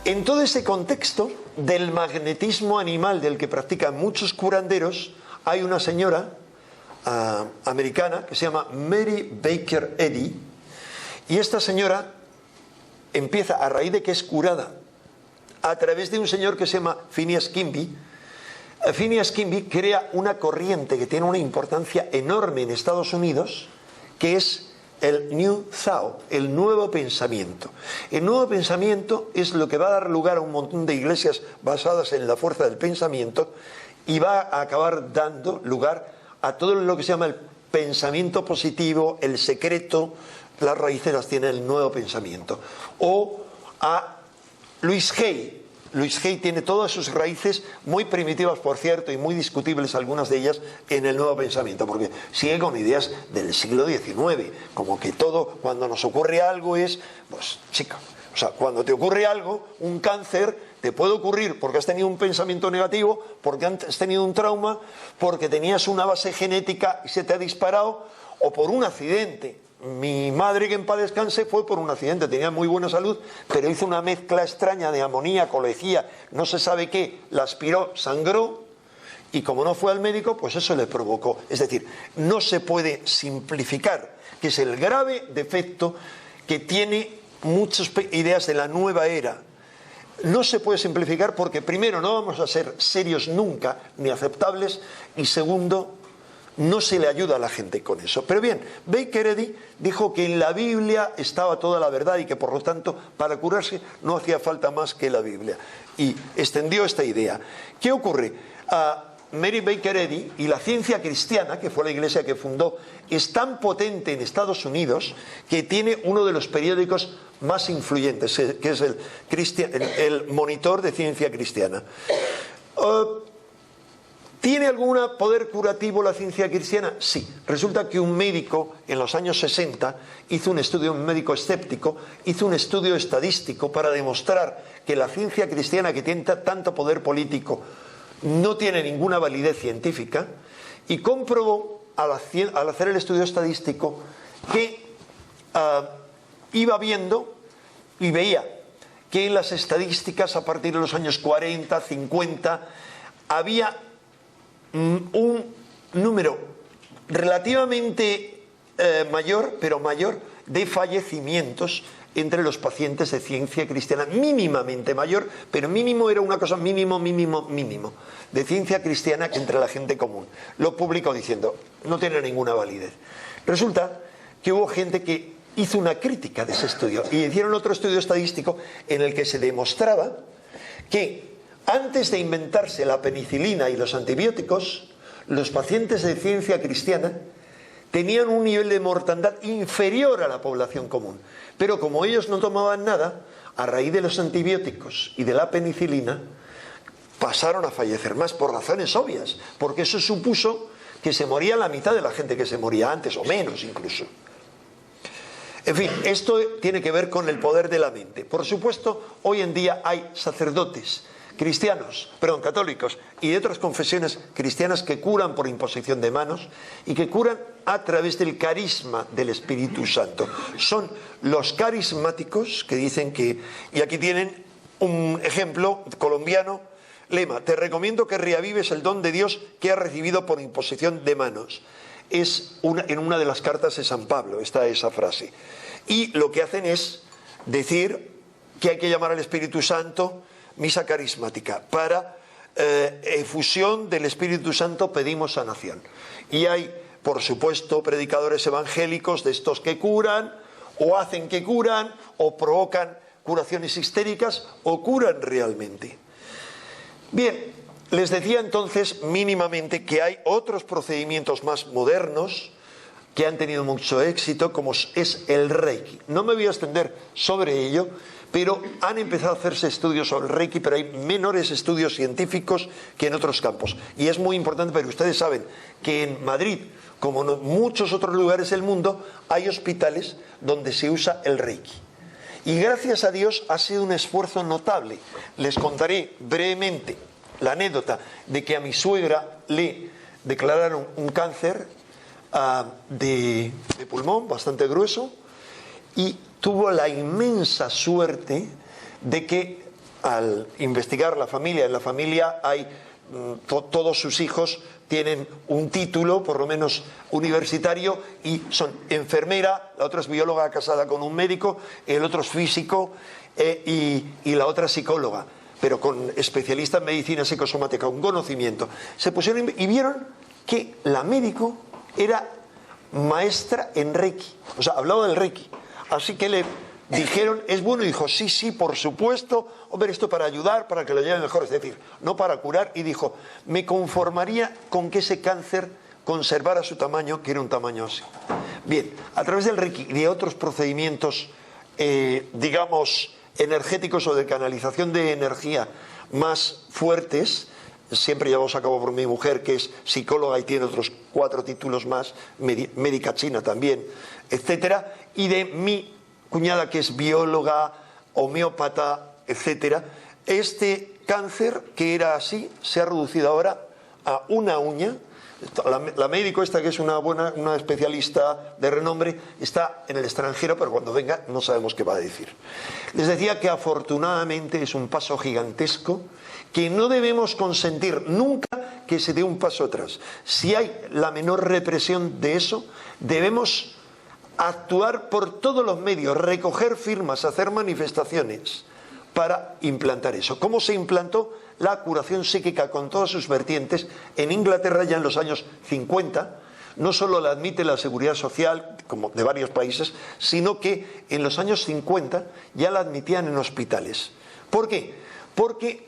En todo ese contexto del magnetismo animal del que practican muchos curanderos, hay una señora americana que se llama Mary Baker Eddy, y esta señora empieza, a raíz de que es curada a través de un señor que se llama Phineas Kimby. Phineas Kimby crea una corriente que tiene una importancia enorme en Estados Unidos, que es el New Thought, el nuevo pensamiento. El nuevo pensamiento es lo que va a dar lugar a un montón de iglesias basadas en la fuerza del pensamiento, y va a acabar dando lugar a todo lo que se llama el pensamiento positivo, el secreto. Las raíces las tiene el nuevo pensamiento. O a Louis Hay. Louis Hay tiene todas sus raíces, muy primitivas por cierto, y muy discutibles algunas de ellas, en el nuevo pensamiento, porque sigue con ideas del siglo XIX, como que todo, cuando nos ocurre algo es, pues chica, o sea, cuando te ocurre algo, un cáncer, te puede ocurrir porque has tenido un pensamiento negativo, porque has tenido un trauma, porque tenías una base genética y se te ha disparado, o por un accidente. Mi madre, que en paz descanse, fue por un accidente, tenía muy buena salud, pero hizo una mezcla extraña de amoníaco, lejía, no se sabe qué, la aspiró, sangró, y como no fue al médico, pues eso le provocó. Es decir, no se puede simplificar, que es el grave defecto que tiene muchas ideas de la nueva era. No se puede simplificar porque, primero, no vamos a ser serios nunca, ni aceptables, y segundo, no se le ayuda a la gente con eso. Pero bien, Baker Eddy dijo que en la Biblia estaba toda la verdad y que por lo tanto para curarse no hacía falta más que la Biblia. Y extendió esta idea. ¿Qué ocurre? Mary Baker Eddy y la ciencia cristiana, que fue la iglesia que fundó, es tan potente en Estados Unidos que tiene uno de los periódicos más influyentes, que es el Monitor de Ciencia Cristiana. ¿Tiene algún poder curativo la ciencia cristiana? Sí. Resulta que un médico en los años 60 hizo un estudio, un médico escéptico, hizo un estudio estadístico para demostrar que la ciencia cristiana, que tiene tanto poder político, no tiene ninguna validez científica, y comprobó al hacer el estudio estadístico que iba viendo y veía que en las estadísticas a partir de los años 40, 50, había un número relativamente mayor, pero mayor, de fallecimientos entre los pacientes de ciencia cristiana, mínimamente mayor, pero mínimo era una cosa mínimo, de ciencia cristiana que entre la gente común. Lo publicó diciendo, no tiene ninguna validez. Resulta que hubo gente que hizo una crítica de ese estudio y hicieron otro estudio estadístico en el que se demostraba que antes de inventarse la penicilina y los antibióticos, los pacientes de ciencia cristiana tenían un nivel de mortandad inferior a la población común. Pero como ellos no tomaban nada, a raíz de los antibióticos y de la penicilina, pasaron a fallecer más por razones obvias, porque eso supuso que se moría la mitad de la gente que se moría antes, o menos incluso. En fin, esto tiene que ver con el poder de la mente. Por supuesto, hoy en día hay sacerdotes católicos y de otras confesiones cristianas que curan por imposición de manos y que curan a través del carisma del Espíritu Santo. Son los carismáticos que dicen que, y aquí tienen un ejemplo colombiano, lema: te recomiendo que reavives el don de Dios que has recibido por imposición de manos. En una de las cartas de San Pablo está esa frase. Y lo que hacen es decir que hay que llamar al Espíritu Santo misa carismática. Para efusión del Espíritu Santo pedimos sanación. Y hay, por supuesto, predicadores evangélicos de estos que curan, o hacen que curan, o provocan curaciones histéricas, o curan realmente. Bien, les decía entonces mínimamente que hay otros procedimientos más modernos que han tenido mucho éxito, como es el Reiki. No me voy a extender sobre ello, pero han empezado a hacerse estudios sobre el Reiki, pero hay menores estudios científicos que en otros campos. Y es muy importante, pero ustedes saben que en Madrid, como en muchos otros lugares del mundo, hay hospitales donde se usa el Reiki. Y gracias a Dios ha sido un esfuerzo notable. Les contaré brevemente la anécdota de que a mi suegra le declararon un cáncer de pulmón bastante grueso, y tuvo la inmensa suerte de que al investigar la familia, en la familia hay todos sus hijos tienen un título, por lo menos universitario, y son enfermera, la otra es bióloga casada con un médico, el otro es físico y la otra psicóloga, pero con especialista en medicina psicosomática, un conocimiento. Se pusieron y vieron que la médico era maestra en Reiki, o sea, hablaba del Reiki. Así que le dijeron, ¿es bueno? Y dijo, sí, sí, por supuesto, hombre, esto para ayudar, para que lo lleve mejor, es decir, no para curar. Y dijo, me conformaría con que ese cáncer conservara su tamaño, que era un tamaño así. Bien, a través del Reiki y de otros procedimientos, digamos, energéticos o de canalización de energía más fuertes, siempre llevados a cabo por mi mujer, que es psicóloga y tiene otros 4 títulos más, médica china también, etcétera, y de mi cuñada, que es bióloga, homeópata, etcétera. Este cáncer, que era así, se ha reducido ahora a una uña. La médico esta, que es una especialista de renombre, está en el extranjero, pero cuando venga no sabemos qué va a decir. Les decía que afortunadamente es un paso gigantesco, que no debemos consentir nunca que se dé un paso atrás. Si hay la menor represión de eso, debemos actuar por todos los medios, recoger firmas, hacer manifestaciones para implantar eso. ¿Cómo se implantó la curación psíquica con todas sus vertientes? En Inglaterra, ya en los años 50, no solo la admite la Seguridad Social, como de varios países, sino que en los años 50 ya la admitían en hospitales. ¿Por qué? Porque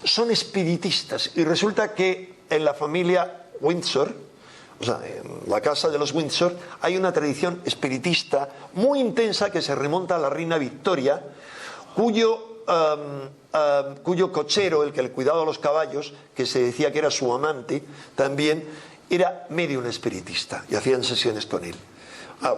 son espiritistas, y resulta que en la familia Windsor, o sea, en la casa de los Windsor, hay una tradición espiritista muy intensa que se remonta a la reina Victoria, cuyo cochero, el que le cuidaba a los caballos, que se decía que era su amante, también era medium espiritista, y hacían sesiones con él.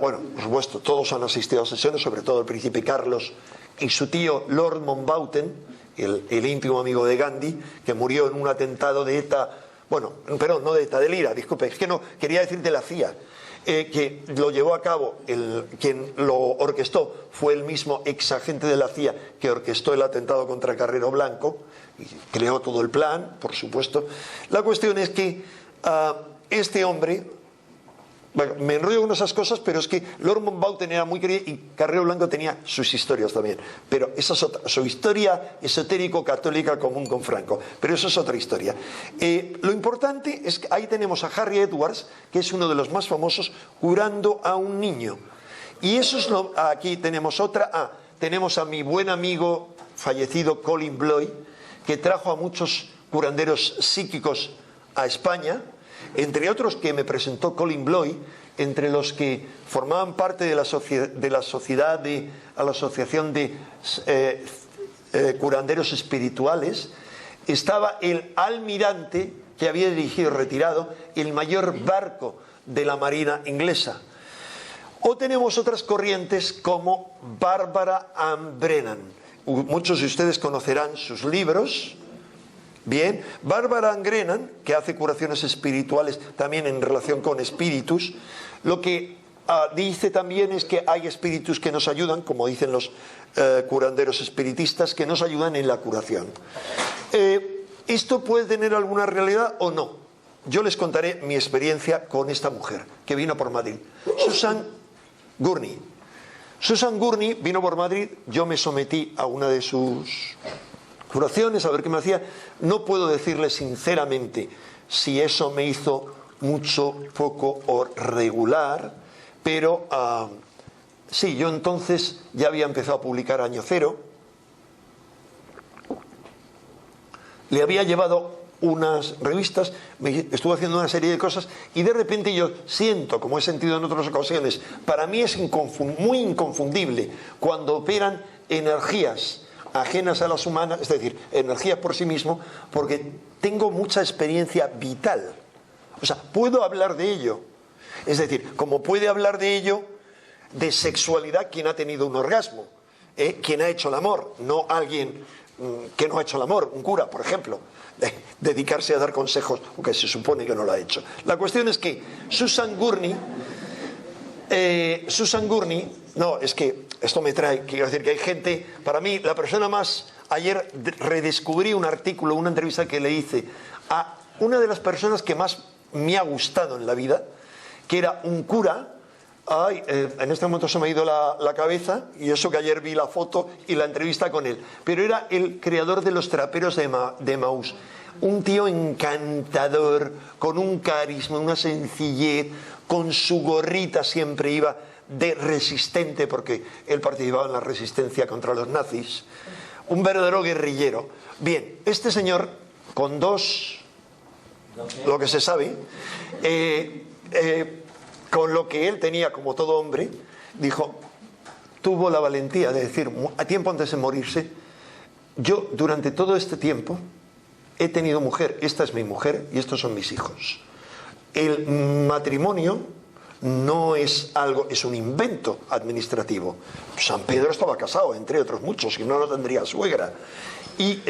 Bueno, por supuesto, todos han asistido a sesiones, sobre todo el príncipe Carlos y su tío Lord Mountbatten, el íntimo amigo de Gandhi, que murió en un atentado de ETA. Bueno, perdón, no de ETA, del IRA, disculpe, es que no, quería decir de la CIA, que lo llevó a cabo, quien lo orquestó fue el mismo ex agente de la CIA que orquestó el atentado contra Carrero Blanco, y creó todo el plan, por supuesto. La cuestión es que este hombre, bueno, me enrollo con esas cosas, pero es que Lord Mountbatten era muy querido y Carrero Blanco tenía sus historias también. Pero esa es otra, su historia esotérico-católica común con Franco. Pero eso es otra historia. Lo importante es que ahí tenemos a Harry Edwards, que es uno de los más famosos, curando a un niño. Y eso es aquí tenemos otra. Tenemos a mi buen amigo fallecido Colin Bloy, que trajo a muchos curanderos psíquicos a España, entre otros que me presentó Colin Bloy, entre los que formaban parte de la asociación de curanderos espirituales, estaba el almirante que había dirigido retirado el mayor barco de la marina inglesa. O tenemos otras corrientes como Barbara Ann Brennan. Muchos de ustedes conocerán sus libros. Bien, Barbara Ann Brennan, que hace curaciones espirituales también en relación con espíritus, lo que dice también es que hay espíritus que nos ayudan, como dicen los curanderos espiritistas, que nos ayudan en la curación. ¿Esto puede tener alguna realidad o no? Yo les contaré mi experiencia con esta mujer que vino por Madrid, Susan Gurney. Susan Gurney vino por Madrid, yo me sometí a una de sus curaciones, a ver qué me hacía. No puedo decirle sinceramente si eso me hizo mucho, poco o regular, pero sí, yo entonces ya había empezado a publicar Año Cero, le había llevado unas revistas, estuve haciendo una serie de cosas y de repente yo siento, como he sentido en otras ocasiones, para mí es muy inconfundible cuando operan energías ajenas a las humanas, es decir, energías por sí mismo, porque tengo mucha experiencia vital. O sea, puedo hablar de ello. Es decir, como puede hablar de ello, de sexualidad, quien ha tenido un orgasmo, quien ha hecho el amor, no alguien que no ha hecho el amor, un cura, por ejemplo, dedicarse a dar consejos, aunque se supone que no lo ha hecho. La cuestión es que Susan Gurney Susan Gurney, no, es que esto me trae, quiero decir que hay gente, para mí, la persona más, ayer redescubrí un artículo, una entrevista que le hice a una de las personas que más me ha gustado en la vida, que era un cura. Ay, en este momento se me ha ido la cabeza, y eso que ayer vi la foto y la entrevista con él, pero era el creador de los traperos de Emaús, un tío encantador, con un carisma, una sencillez, con su gorrita siempre iba de resistente, porque él participaba en la resistencia contra los nazis, un verdadero guerrillero. Bien, este señor, con dos, lo que se sabe, con lo que él tenía como todo hombre, tuvo la valentía de decir, a tiempo antes de morirse, yo durante todo este tiempo he tenido mujer, esta es mi mujer y estos son mis hijos. El matrimonio no es algo, es un invento administrativo. San Pedro estaba casado, entre otros muchos, si no, no tendría suegra. Y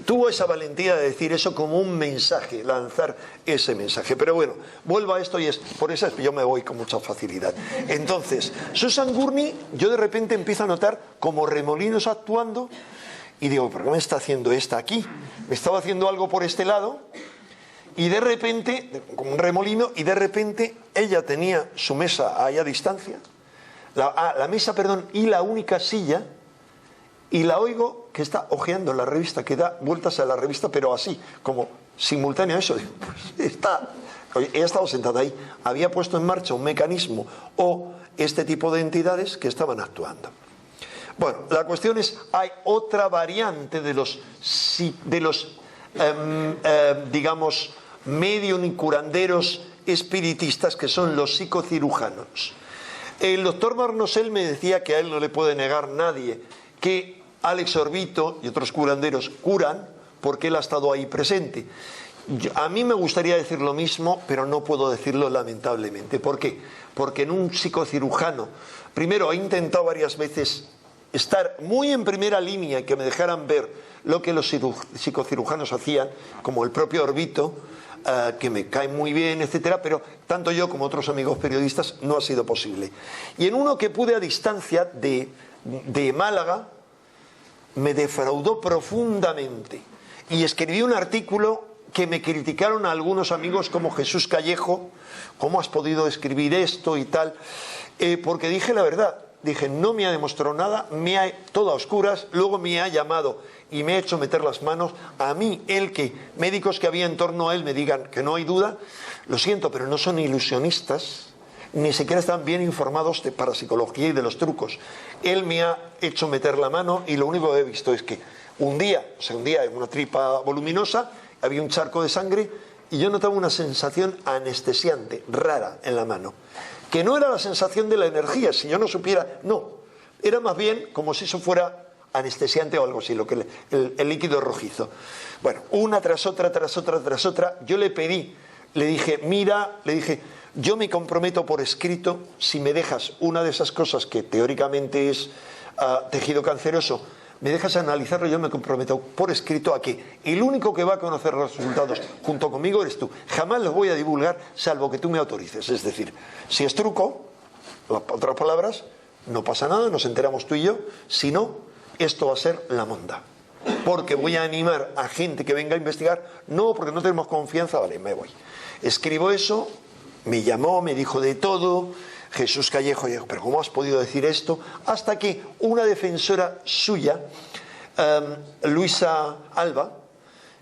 tuvo esa valentía de decir eso como un mensaje, lanzar ese mensaje. Pero bueno, vuelvo a esto y es por eso yo me voy con mucha facilidad. Entonces, Susan Gurney, yo de repente empiezo a notar como remolinos actuando y digo, ¿por qué me está haciendo esta aquí? Me estaba haciendo algo por este lado y de repente, como un remolino, y de repente ella tenía su mesa ahí a distancia, la mesa, perdón, y la única silla. Y la oigo que está hojeando la revista, que da vueltas a la revista, pero así, como simultáneo a eso. Digo, pues ella estaba sentada ahí, había puesto en marcha un mecanismo o este tipo de entidades que estaban actuando. Bueno, la cuestión es, hay otra variante de los digamos, medium y curanderos espiritistas, que son los psicocirujanos. El doctor Marnosel me decía que a él no le puede negar nadie que Alex Orbito y otros curanderos curan porque él ha estado ahí presente. A mí me gustaría decir lo mismo, pero no puedo decirlo lamentablemente. ¿Por qué? Porque en un psicocirujano, primero he intentado varias veces estar muy en primera línea y que me dejaran ver lo que los psicocirujanos hacían, como el propio Orbito, que me cae muy bien, etcétera, pero tanto yo como otros amigos periodistas no ha sido posible. Y en uno que pude a distancia de Málaga, me defraudó profundamente y escribí un artículo que me criticaron a algunos amigos como Jesús Callejo, ¿cómo has podido escribir esto y tal? Porque dije la verdad, dije, no me ha demostrado nada, todo a oscuras, luego me ha llamado y me ha hecho meter las manos. A mí, médicos que había en torno a él me digan que no hay duda, lo siento, pero no son ilusionistas, ni siquiera están bien informados de parapsicología y de los trucos. Él me ha hecho meter la mano y lo único que he visto es que un día en una tripa voluminosa, había un charco de sangre y yo notaba una sensación anestesiante, rara en la mano, que no era la sensación de la energía, si yo no supiera, no, era más bien como si eso fuera anestesiante o algo así, el líquido rojizo. Bueno, una tras otra, yo le pedí, le dije, yo me comprometo por escrito, si me dejas una de esas cosas que teóricamente es tejido canceroso, me dejas analizarlo, yo me comprometo por escrito a que el único que va a conocer los resultados junto conmigo eres tú. Jamás los voy a divulgar salvo que tú me autorices. Es decir, si es truco, otras palabras, no pasa nada, nos enteramos tú y yo. Si no, esto va a ser la monda. Porque voy a animar a gente que venga a investigar. No, porque no tenemos confianza, vale, me voy. Escribo eso, me llamó, me dijo de todo. Jesús Callejo dijo, pero ¿cómo has podido decir esto? Hasta que una defensora suya, Luisa Alba,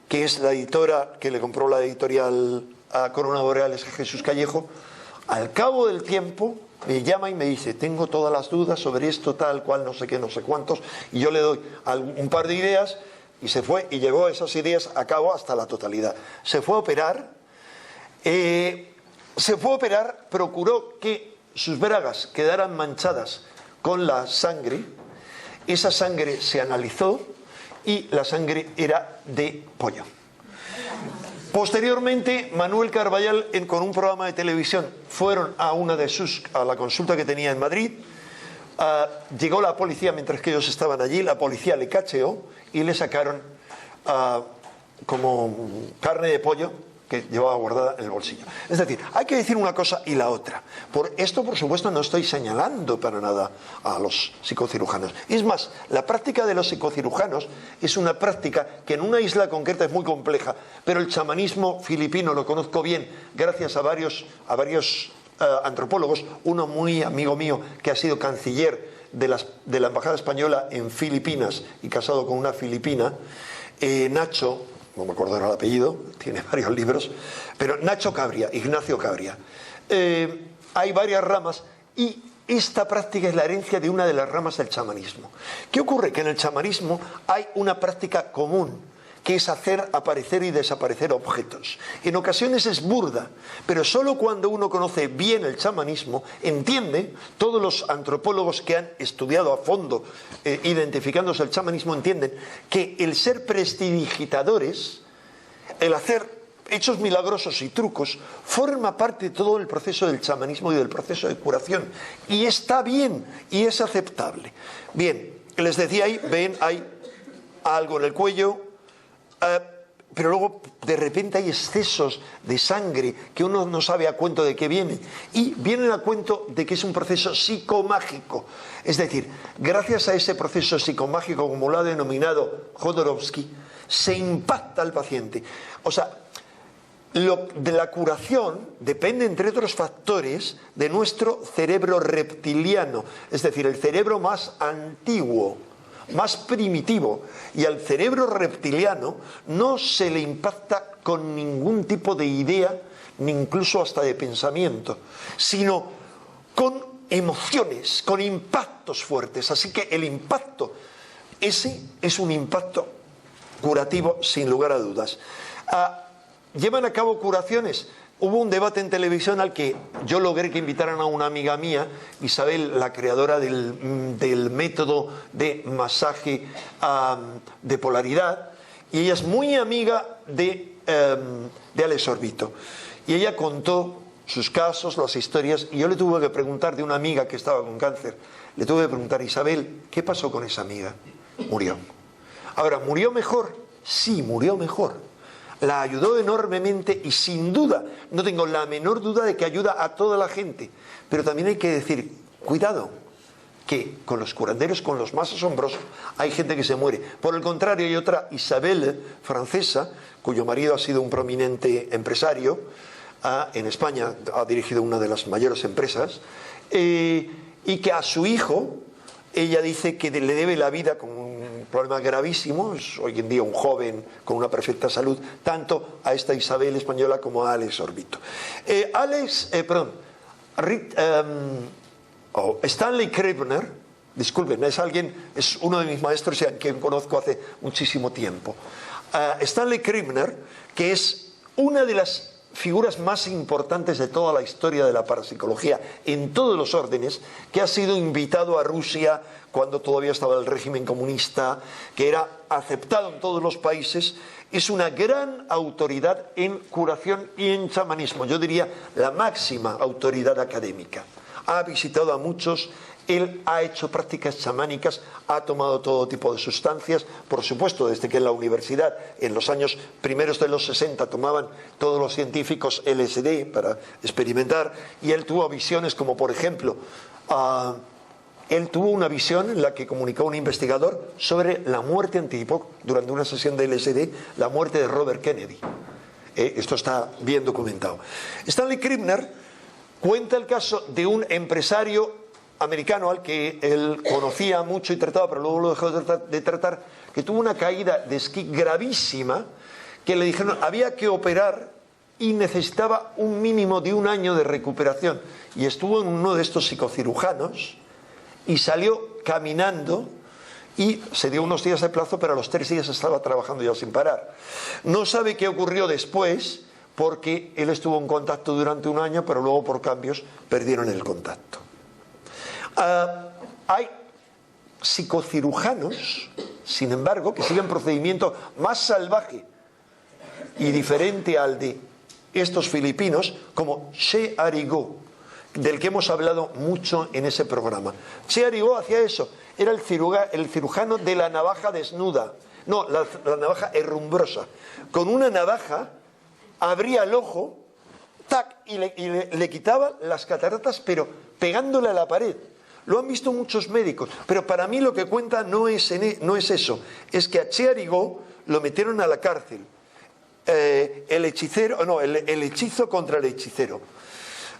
que es la editora que le compró la editorial a Corona Boreales a Jesús Callejo, al cabo del tiempo me llama y me dice, tengo todas las dudas sobre esto, tal cual, no sé qué, no sé cuántos, y yo le doy un par de ideas y se fue y llevó esas ideas a cabo hasta la totalidad. Se fue a operar, procuró que sus bragas quedaran manchadas con la sangre, esa sangre se analizó y la sangre era de pollo. Posteriormente, Manuel Carballal, con un programa de televisión, fueron a la consulta que tenía en Madrid. Llegó la policía mientras que ellos estaban allí, la policía le cacheó y le sacaron como carne de pollo que llevaba guardada en el bolsillo. Es decir, hay que decir una cosa y la otra. Por esto, por supuesto, no estoy señalando para nada a los psicocirujanos. Es más, la práctica de los psicocirujanos es una práctica que en una isla concreta es muy compleja, pero el chamanismo filipino lo conozco bien gracias a varios antropólogos, uno muy amigo mío que ha sido canciller de la Embajada Española en Filipinas y casado con una filipina, Nacho, no me acuerdo el apellido, tiene varios libros, pero Nacho Cabria, Ignacio Cabria. Hay varias ramas y esta práctica es la herencia de una de las ramas del chamanismo. ¿Qué ocurre? Que en el chamanismo hay una práctica común, que es hacer aparecer y desaparecer objetos. En ocasiones es burda, pero solo cuando uno conoce bien el chamanismo, entiende, todos los antropólogos que han estudiado a fondo, identificándose el chamanismo, entienden que el ser prestidigitadores, el hacer hechos milagrosos y trucos, forma parte de todo el proceso del chamanismo y del proceso de curación. Y está bien, y es aceptable. Bien, les decía ahí, ven, hay algo en el cuello, pero luego de repente hay excesos de sangre que uno no sabe a cuento de qué viene, y vienen a cuento de que es un proceso psicomágico. Es decir, gracias a ese proceso psicomágico, como lo ha denominado Jodorowsky, se impacta al paciente. O sea, de la curación depende, entre otros factores, de nuestro cerebro reptiliano, es decir, el cerebro más antiguo, más primitivo, y al cerebro reptiliano no se le impacta con ningún tipo de idea, ni incluso hasta de pensamiento, sino con emociones, con impactos fuertes. Así que el impacto ese es un impacto curativo sin lugar a dudas. ¿Llevan a cabo curaciones? Hubo un debate en televisión al que yo logré que invitaran a una amiga mía, Isabel, la creadora del método de masaje de polaridad, y ella es muy amiga de Alex Orbito. Y ella contó sus casos, las historias, y yo le tuve que preguntar de una amiga que estaba con cáncer, le tuve que preguntar, Isabel, ¿qué pasó con esa amiga? Murió. Ahora, ¿murió mejor? Sí, murió mejor. La ayudó enormemente y sin duda, no tengo la menor duda de que ayuda a toda la gente. Pero también hay que decir, cuidado, que con los curanderos, con los más asombrosos, hay gente que se muere. Por el contrario, hay otra, Isabel, francesa, cuyo marido ha sido un prominente empresario en España, ha dirigido una de las mayores empresas, y que a su hijo, ella dice que le debe la vida con un problema gravísimo, es hoy en día un joven con una perfecta salud, tanto a esta Isabel española como a Alex Orbito. Stanley Kriebner, disculpen, es uno de mis maestros que conozco hace muchísimo tiempo. Stanley Kriebner, que es una de las figuras más importantes de toda la historia de la parapsicología en todos los órdenes, que ha sido invitado a Rusia cuando todavía estaba el régimen comunista, que era aceptado en todos los países, es una gran autoridad en curación y en chamanismo, yo diría la máxima autoridad académica. Ha visitado a muchos, él ha hecho prácticas chamánicas, ha tomado todo tipo de sustancias, por supuesto, desde que en la universidad, en los años primeros de los 60, tomaban todos los científicos LSD para experimentar, y él tuvo visiones como, por ejemplo, él tuvo una visión en la que comunicó a un investigador sobre la muerte anticipó durante una sesión de LSD, la muerte de Robert Kennedy. Esto está bien documentado. Stanley Kriebner cuenta el caso de un empresario americano al que él conocía mucho y trataba, pero luego lo dejó de tratar, que tuvo una caída de esquí gravísima, que le dijeron había que operar y necesitaba un mínimo de 1 año de recuperación, y estuvo en uno de estos psicocirujanos y salió caminando y se dio unos días de plazo, pero a los 3 días estaba trabajando ya sin parar. No sabe qué ocurrió después, porque él estuvo en contacto durante 1 año, pero luego por cambios perdieron el contacto. Hay psicocirujanos, sin embargo, que siguen procedimiento más salvaje y diferente al de estos filipinos, como Che Arigo, del que hemos hablado mucho en ese programa. Che Arigo hacía eso, era el cirujano de la navaja desnuda, no, la navaja herrumbrosa. Con una navaja abría el ojo, tac, y le quitaba las cataratas, pero pegándole a la pared. Lo han visto muchos médicos, pero para mí lo que cuenta no es eso, es que a Chearigó lo metieron a la cárcel. El hechizo contra el hechicero.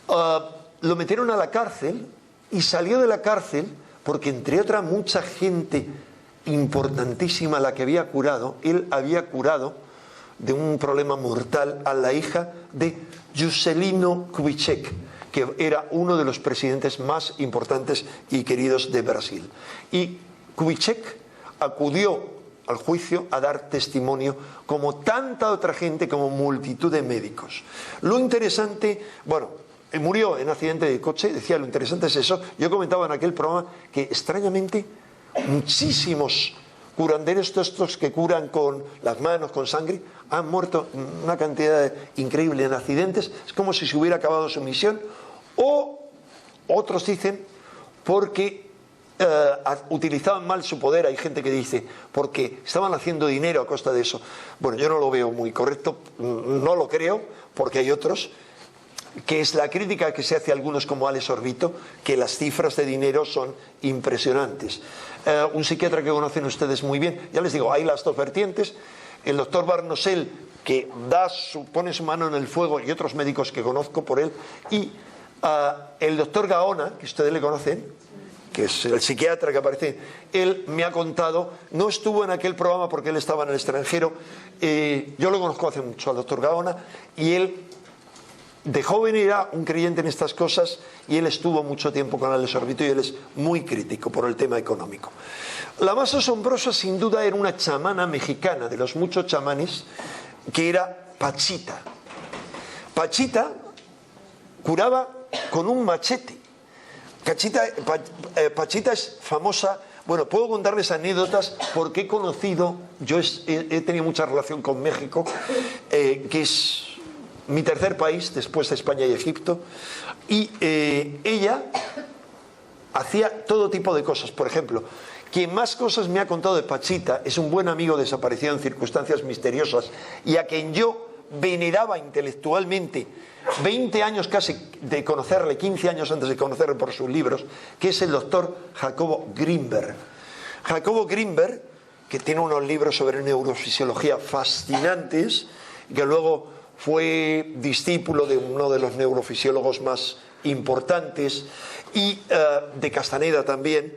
Lo metieron a la cárcel y salió de la cárcel porque, entre otras, mucha gente importantísima la que había curado, él había curado de un problema mortal a la hija de Juscelino Kubitschek, que era uno de los presidentes más importantes y queridos de Brasil. Y Kubitschek acudió al juicio a dar testimonio, como tanta otra gente, como multitud de médicos. Lo interesante, bueno, murió en accidente de coche, decía, lo interesante es eso. Yo comentaba en aquel programa que, extrañamente, muchísimos curanderos, estos que curan con las manos, con sangre, han muerto una cantidad increíble en accidentes. Es como si se hubiera acabado su misión. O otros dicen porque utilizaban mal su poder. Hay gente que dice porque estaban haciendo dinero a costa de eso. Bueno, yo no lo veo muy correcto, no lo creo, porque hay otros, que es la crítica que se hace a algunos como Alex Orbito, que las cifras de dinero son impresionantes. Un psiquiatra que conocen ustedes muy bien, ya les digo, hay las dos vertientes. El doctor Barnosel, que pone su mano en el fuego, y otros médicos que conozco por él, y el doctor Gaona, que ustedes le conocen, que es el psiquiatra que aparece, él me ha contado, no estuvo en aquel programa porque él estaba en el extranjero, yo lo conozco hace mucho al doctor Gaona, y él de joven era un creyente en estas cosas, y él estuvo mucho tiempo con Alex Orbito, y él es muy crítico por el tema económico. La más asombrosa, sin duda, era una chamana mexicana, de los muchos chamanes, que era Pachita. Pachita curaba con un machete. Pachita es famosa. Bueno, puedo contarles anécdotas porque he conocido, he tenido mucha relación con México, que es mi tercer país después de España y Egipto, y ella hacía todo tipo de cosas. Por ejemplo, quien más cosas me ha contado de Pachita es un buen amigo desaparecido en circunstancias misteriosas, y a quien yo veneraba intelectualmente 20 años casi de conocerle, 15 años antes de conocerle por sus libros, que es el doctor Jacobo Grinberg. Jacobo Grinberg, que tiene unos libros sobre neurofisiología fascinantes, que luego fue discípulo de uno de los neurofisiólogos más importantes, y de Castaneda también.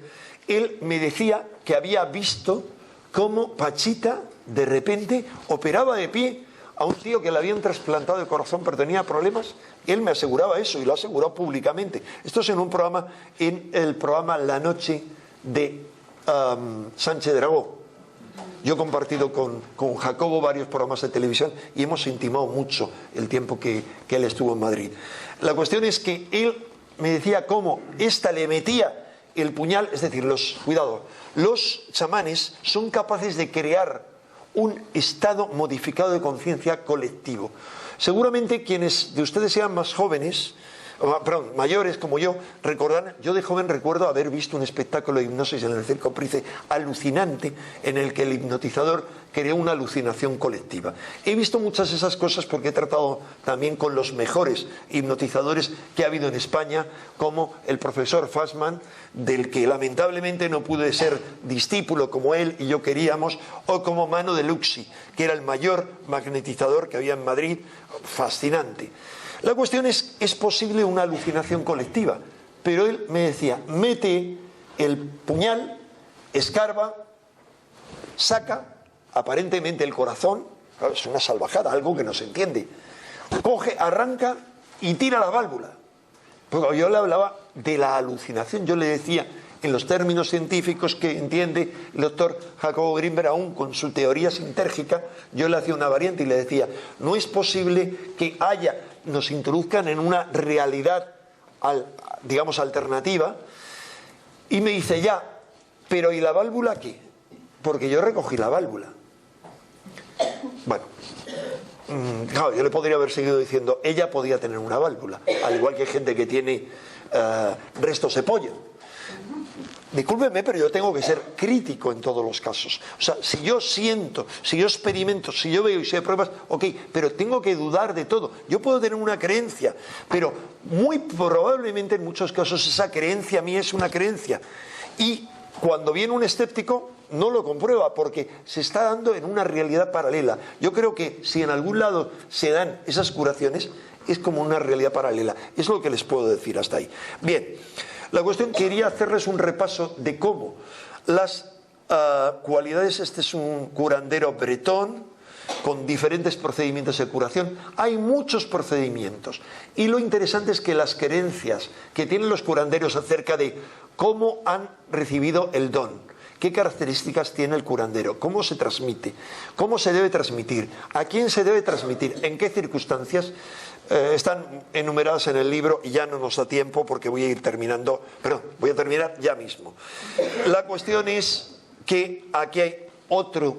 Él me decía que había visto cómo Pachita de repente operaba de pie a un tío que le habían trasplantado el corazón pero tenía problemas. Él me aseguraba eso, y lo ha asegurado públicamente. Esto es en el programa La Noche de Sánchez Dragó. Yo he compartido con Jacobo varios programas de televisión y hemos intimado mucho el tiempo que él estuvo en Madrid. La cuestión es que él me decía cómo esta le metía el puñal, es decir, los chamanes son capaces de crear un estado modificado de conciencia colectivo. Seguramente quienes de ustedes sean más jóvenes, mayores como yo, recordarán, yo de joven recuerdo haber visto un espectáculo de hipnosis en el Circo Price alucinante, en el que el hipnotizador creó una alucinación colectiva. He visto muchas de esas cosas porque he tratado también con los mejores hipnotizadores que ha habido en España, como el profesor Fassmann, del que lamentablemente no pude ser discípulo como él y yo queríamos, o como Mano de Luxi, que era el mayor magnetizador que había en Madrid, fascinante. La cuestión es posible una alucinación colectiva, pero él me decía, mete el puñal, escarba, saca aparentemente el corazón, claro, es una salvajada, algo que no se entiende, coge, arranca y tira la válvula. Porque yo le hablaba de la alucinación, yo le decía en los términos científicos que entiende el doctor Jacobo Grinberg, aún con su teoría sintérgica, yo le hacía una variante y le decía, no es posible que nos introduzcan en una realidad, digamos, alternativa. Y me dice, ya, pero ¿y la válvula qué? Porque yo recogí la válvula. Bueno, claro, yo le podría haber seguido diciendo, ella podía tener una válvula, al igual que hay gente que tiene restos de pollo. discúlpeme, pero yo tengo que ser crítico en todos los casos. O sea, si yo siento, si yo experimento, si yo veo y si hay pruebas, ok, pero tengo que dudar de todo. Yo puedo tener una creencia, pero muy probablemente en muchos casos esa creencia mía es una creencia. Y cuando viene un escéptico, no lo comprueba porque se está dando en una realidad paralela. Yo creo que si en algún lado se dan esas curaciones, es como una realidad paralela. Es lo que les puedo decir hasta ahí. Bien, la cuestión, quería hacerles un repaso de cómo las cualidades. Este es un curandero bretón con diferentes procedimientos de curación. Hay muchos procedimientos y lo interesante es que las creencias que tienen los curanderos acerca de cómo han recibido el don, qué características tiene el curandero, cómo se transmite, cómo se debe transmitir, a quién se debe transmitir, en qué circunstancias, están enumeradas en el libro y ya no nos da tiempo porque voy a ir terminando, perdón, voy a terminar ya mismo. La cuestión es que aquí hay otro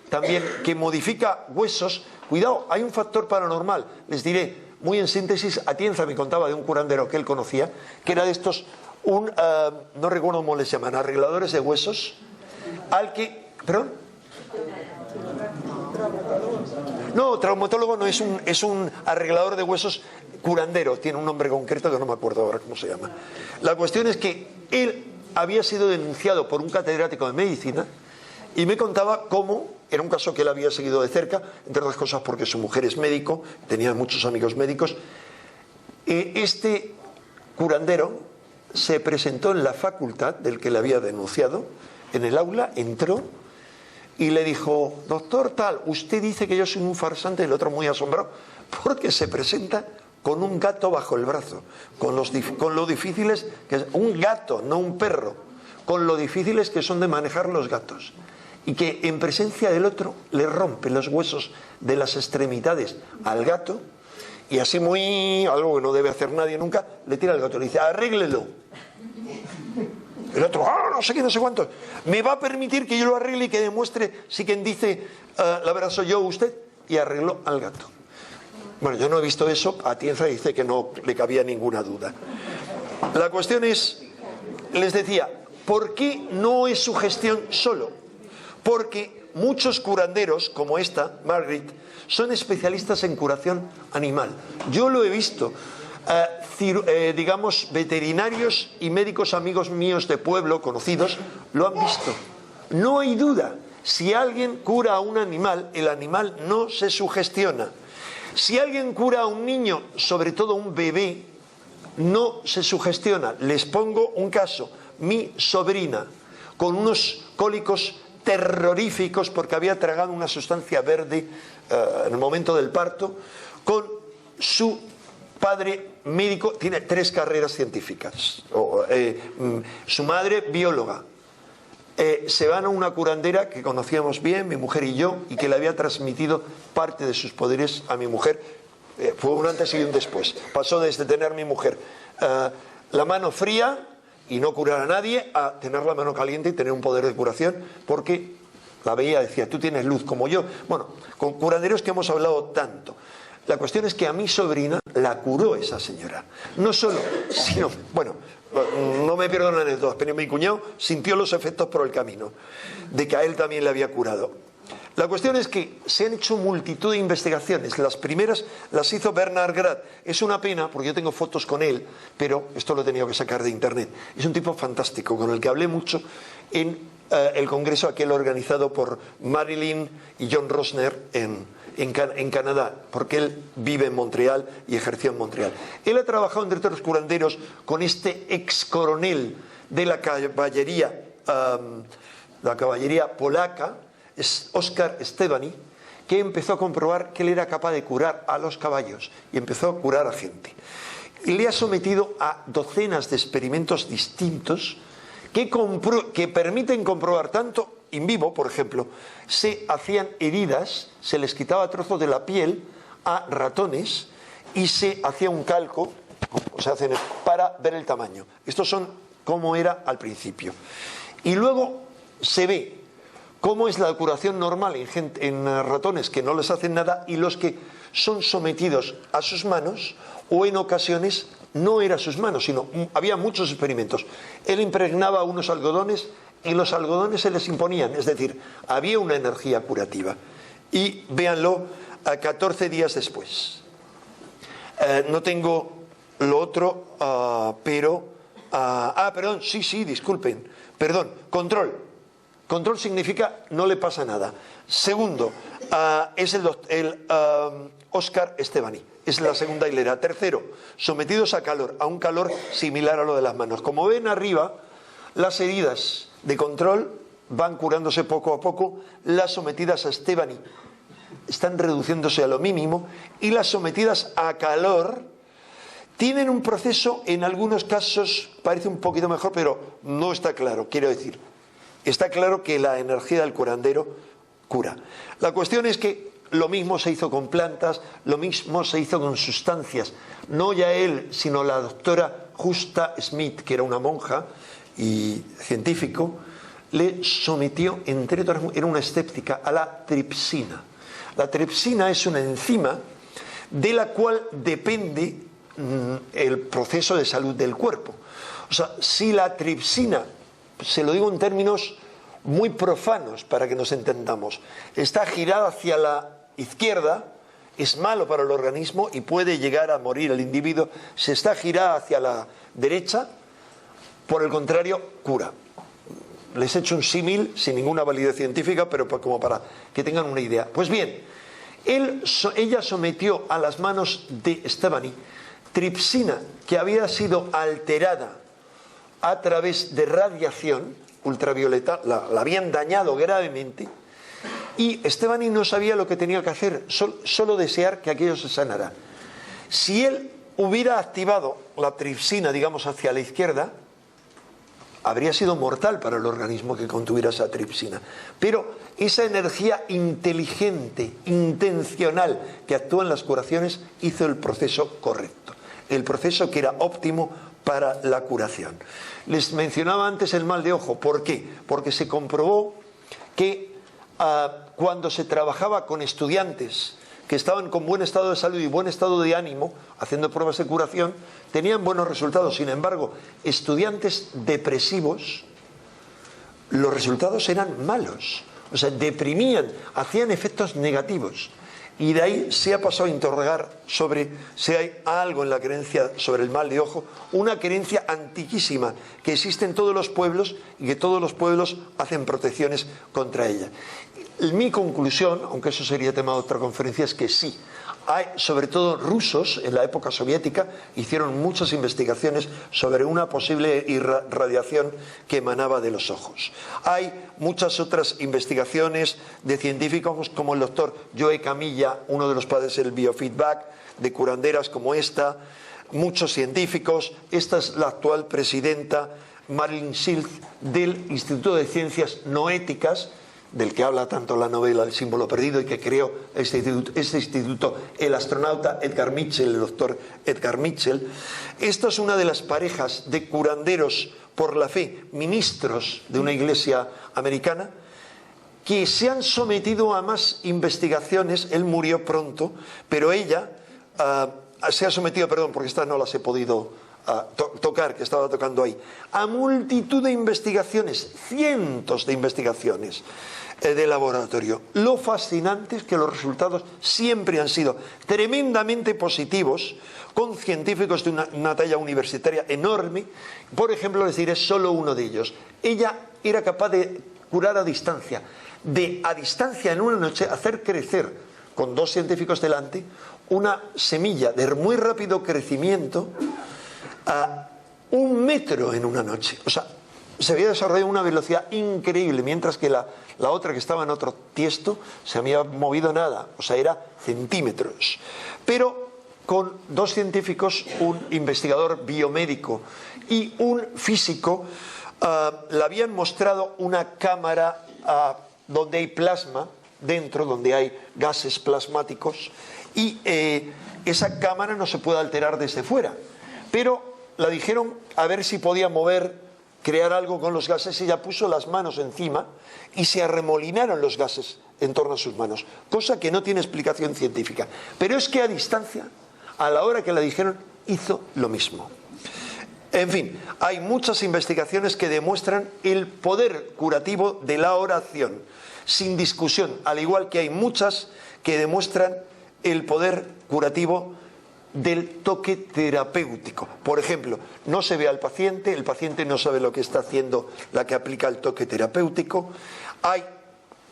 también que modifica huesos. Cuidado, hay un factor paranormal. Les diré, muy en síntesis, Atienza me contaba de un curandero que él conocía, que era de estos, no recuerdo cómo les llaman, arregladores de huesos, al que... ¿Perdón? No, traumatólogo no, es un arreglador de huesos curandero, tiene un nombre concreto que no me acuerdo ahora cómo se llama. La cuestión es que él había sido denunciado por un catedrático de medicina y me contaba cómo, era un caso que él había seguido de cerca, entre otras cosas porque su mujer es médico, tenía muchos amigos médicos. Este curandero se presentó en la facultad del que le había denunciado, en el aula, entró y le dijo: doctor tal, usted dice que yo soy un farsante. El otro muy asombrado, porque se presenta con un gato bajo el brazo, con lo difíciles que es, un gato, no un perro, con lo difíciles que son de manejar los gatos, y que en presencia del otro le rompe los huesos de las extremidades al gato, y así muy, algo que no debe hacer nadie nunca, le tira al gato y le dice: arréglelo. El otro, no sé qué, no sé cuánto. ¿Me va a permitir que yo lo arregle y que demuestre si quien dice la verdad soy yo o usted? Y arregló al gato. Bueno, yo no he visto eso. Atienza dice que no le cabía ninguna duda. La cuestión es, les decía, ¿por qué no es sugestión solo? Porque muchos curanderos, como esta, Margaret, son especialistas en curación animal. Yo lo he visto. Digamos, veterinarios y médicos amigos míos de pueblo, conocidos, lo han visto. No hay duda, si alguien cura a un animal, el animal no se sugestiona. Si alguien cura a un niño, sobre todo un bebé, no se sugestiona. Les pongo un caso: mi sobrina, con unos cólicos terroríficos porque había tragado una sustancia verde en el momento del parto, con su padre médico, tiene 3 carreras científicas, su madre bióloga, se van a una curandera que conocíamos bien, mi mujer y yo, y que le había transmitido parte de sus poderes a mi mujer. Fue un antes y un después. Pasó desde tener mi mujer la mano fría y no curar a nadie, a tener la mano caliente y tener un poder de curación, porque la veía, decía: tú tienes luz como yo. Bueno, con curanderos que hemos hablado tanto. La cuestión es que a mi sobrina la curó esa señora. No solo, sino, bueno, no me pierdo la anécdota, pero mi cuñado sintió los efectos por el camino, de que a él también le había curado. La cuestión es que se han hecho multitud de investigaciones. Las primeras las hizo Bernard Grad. Es una pena, porque yo tengo fotos con él, pero esto lo he tenido que sacar de internet. Es un tipo fantástico, con el que hablé mucho en el congreso aquel organizado por Marilyn y John Rosner en Canadá, porque él vive en Montreal y ejerció en Montreal. Él ha trabajado, entre otros curanderos, con este ex coronel de la caballería polaca, es Oscar Stevany, que empezó a comprobar que él era capaz de curar a los caballos y empezó a curar a gente. Y le ha sometido a docenas de experimentos distintos que permiten comprobar tanto in vivo. Por ejemplo, se hacían heridas, se les quitaba trozos de la piel a ratones y se hacía un calco, o sea, para ver el tamaño. Estos son cómo era al principio. Y luego se ve cómo es la curación normal en ratones que no les hacen nada, y los que son sometidos a sus manos o en ocasiones no eran sus manos, sino había muchos experimentos. Él impregnaba unos algodones y los algodones se les imponían, es decir, había una energía curativa. Y véanlo, 14 días después. No tengo lo otro, pero... perdón, sí, disculpen. Perdón, control. Control significa no le pasa nada. Segundo, es el Óscar Estebany. Es la segunda hilera. Tercero, sometidos a calor, a un calor similar a lo de las manos. Como ven arriba, las heridas de control van curándose poco a poco. Las sometidas a Estebany están reduciéndose a lo mínimo. Y las sometidas a calor tienen un proceso, en algunos casos parece un poquito mejor, pero no está claro. Quiero decir, está claro que la energía del curandero cura. La cuestión es que lo mismo se hizo con plantas, lo mismo se hizo con sustancias. No ya él, sino la doctora Justa Smith, que era una monja y científico, le sometió, entre otras, era una escéptica, a la tripsina. La tripsina es una enzima de la cual depende el proceso de salud del cuerpo. O sea, si la tripsina, se lo digo en términos muy profanos para que nos entendamos, está girada hacia la izquierda, es malo para el organismo y puede llegar a morir el individuo. Si está girada hacia la derecha, por el contrario, cura. Les he hecho un símil sin ninguna validez científica, pero como para que tengan una idea. Pues bien, ella sometió a las manos de Estebany tripsina que había sido alterada a través de radiación ultravioleta, la habían dañado gravemente, y Estebany no sabía lo que tenía que hacer, solo desear que aquello se sanara. Si él hubiera activado la tripsina, digamos, hacia la izquierda, habría sido mortal para el organismo que contuviera esa tripsina. Pero esa energía inteligente, intencional, que actúa en las curaciones, hizo el proceso correcto, el proceso que era óptimo para la curación. Les mencionaba antes el mal de ojo. ¿Por qué? Porque se comprobó que cuando se trabajaba con estudiantes que estaban con buen estado de salud y buen estado de ánimo, haciendo pruebas de curación, tenían buenos resultados. Sin embargo, estudiantes depresivos, los resultados eran malos. O sea, deprimían, hacían efectos negativos. Y de ahí se ha pasado a interrogar sobre si hay algo en la creencia sobre el mal de ojo, una creencia antiquísima que existe en todos los pueblos y que todos los pueblos hacen protecciones contra ella. Mi conclusión, aunque eso sería tema de otra conferencia, es que sí. Hay, sobre todo rusos, en la época soviética, hicieron muchas investigaciones sobre una posible irradiación que emanaba de los ojos. Hay muchas otras investigaciones de científicos como el doctor Joe Camilla, uno de los padres del biofeedback, de curanderas como esta, muchos científicos. Esta es la actual presidenta, Marilyn Schilth, del Instituto de Ciencias Noéticas, del que habla tanto la novela El símbolo perdido, y que creó este instituto el astronauta Edgar Mitchell, el doctor Edgar Mitchell. Esta es una de las parejas de curanderos por la fe, ministros de una iglesia americana, que se han sometido a más investigaciones. Él murió pronto, pero ella se ha sometido, perdón, porque estas no las he podido tocar, que estaba tocando ahí, a multitud de investigaciones, cientos de investigaciones de laboratorio. Lo fascinante es que los resultados siempre han sido tremendamente positivos, con científicos de una talla universitaria enorme. Por ejemplo, les diré solo uno de ellos. Ella era capaz de curar a distancia, en una noche hacer crecer, con dos científicos delante, una semilla de muy rápido crecimiento a 1 metro en una noche. O sea, se había desarrollado una velocidad increíble, mientras que la otra, que estaba en otro tiesto, se había movido nada, o sea, era centímetros. Pero con dos científicos, un investigador biomédico y un físico, le habían mostrado una cámara donde hay plasma dentro, donde hay gases plasmáticos, y esa cámara no se puede alterar desde fuera. Pero la dijeron a ver si podía crear algo con los gases, y ella puso las manos encima y se arremolinaron los gases en torno a sus manos, cosa que no tiene explicación científica. Pero es que a a la hora que la dijeron, hizo lo mismo. En fin, hay muchas investigaciones que demuestran el poder curativo de la oración, sin discusión, al igual que hay muchas que demuestran el poder curativo del toque terapéutico. Por ejemplo, no se ve al paciente, el paciente no sabe lo que está haciendo la que aplica el toque terapéutico. Hay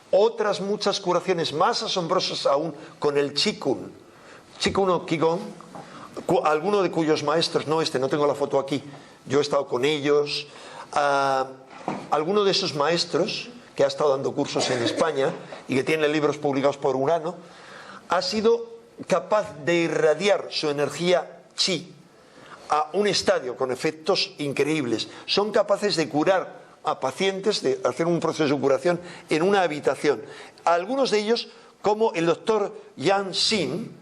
otras muchas curaciones más asombrosas aún con el Qigong. Qigong o Qigong, alguno de cuyos maestros, no tengo la foto aquí, yo he estado con ellos, alguno de esos maestros que ha estado dando cursos en España y que tiene libros publicados por Urano, ha sido capaz de irradiar su energía chi a un estadio con efectos increíbles. Son capaces de curar a pacientes, de hacer un proceso de curación en una habitación. Algunos de ellos, como el doctor Yan Xin,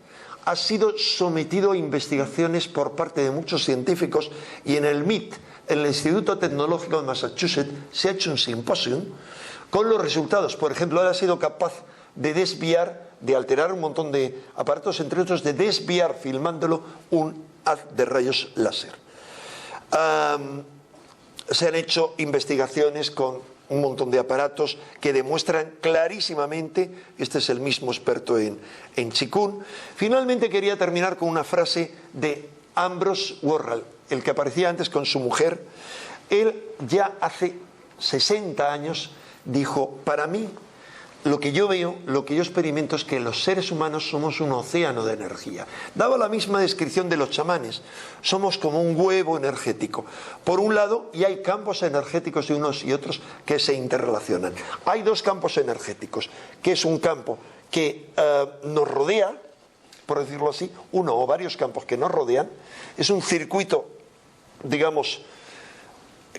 ha sido sometido a investigaciones por parte de muchos científicos, y en el MIT, en el Instituto Tecnológico de Massachusetts, se ha hecho un simposio con los resultados. Por ejemplo, él ha sido capaz de desviar, de alterar un montón de aparatos, entre otros de desviar, filmándolo, un haz de rayos láser. Se han hecho investigaciones con un montón de aparatos que demuestran clarísimamente, este es el mismo experto en Qigong. Finalmente quería terminar con una frase de Ambrose Warhol, el que aparecía antes con su mujer. Él ya hace 60 años dijo: para mí, lo que yo veo, lo que yo experimento es que los seres humanos somos un océano de energía. Daba la misma descripción de los chamanes. Somos como un huevo energético. Por un lado, y hay campos energéticos de unos y otros que se interrelacionan. Hay dos campos energéticos, que es un campo que nos rodea, por decirlo así, uno o varios campos que nos rodean. Es un circuito, digamos,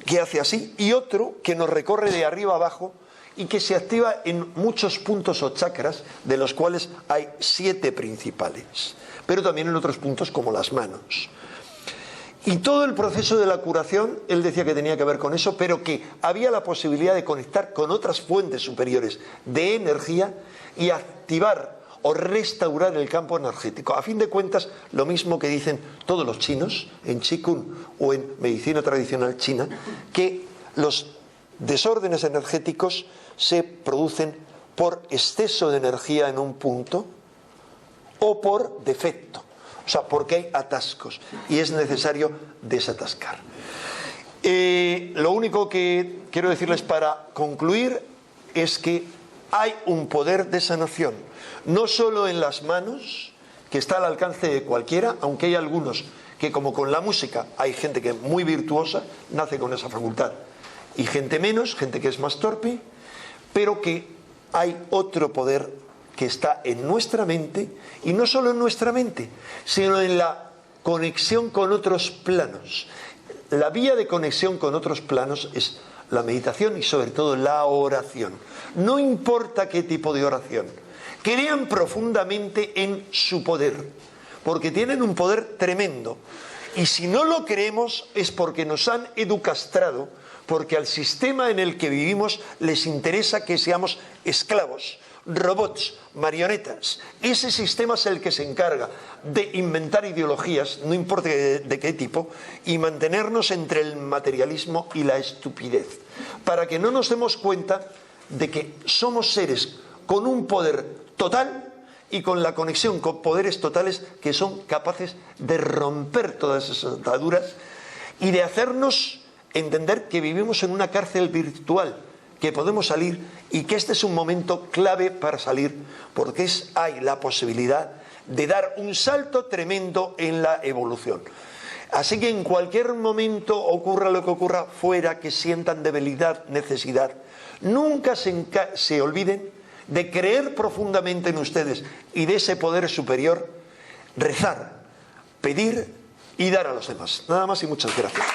que hace así, y otro que nos recorre de arriba a abajo, y que se activa en muchos puntos o chakras, de los cuales hay 7 principales, pero también en otros puntos como las manos. Y todo el proceso de la curación, él decía que tenía que ver con eso, pero que había la posibilidad de conectar con otras fuentes superiores de energía y activar o restaurar el campo energético. A fin de cuentas, lo mismo que dicen todos los chinos en Qigong o en medicina tradicional china, que los desórdenes energéticos se producen por exceso de energía en un punto o por defecto, o sea, porque hay atascos y es necesario desatascar. Lo único que quiero decirles para concluir es que hay un poder de sanación, no solo en las manos, que está al alcance de cualquiera, aunque hay algunos que, como con la música, hay gente que es muy virtuosa, nace con esa facultad, y gente menos, gente que es más torpe, pero que hay otro poder que está en nuestra mente, y no solo en nuestra mente, sino en la conexión con otros planos. La vía de conexión con otros planos es la meditación y sobre todo la oración. No importa qué tipo de oración, crean profundamente en su poder, porque tienen un poder tremendo, y si no lo creemos es porque nos han educastrado, porque al sistema en el que vivimos les interesa que seamos esclavos, robots, marionetas. Ese sistema es el que se encarga de inventar ideologías, no importa de qué tipo, y mantenernos entre el materialismo y la estupidez, para que no nos demos cuenta de que somos seres con un poder total y con la conexión con poderes totales que son capaces de romper todas esas ataduras y de hacernos entender que vivimos en una cárcel virtual, que podemos salir y que este es un momento clave para salir, porque hay la posibilidad de dar un salto tremendo en la evolución. Así que en cualquier momento, ocurra lo que ocurra fuera, que sientan debilidad, necesidad, nunca se olviden de creer profundamente en ustedes y de ese poder superior, rezar, pedir y dar a los demás. Nada más y muchas gracias.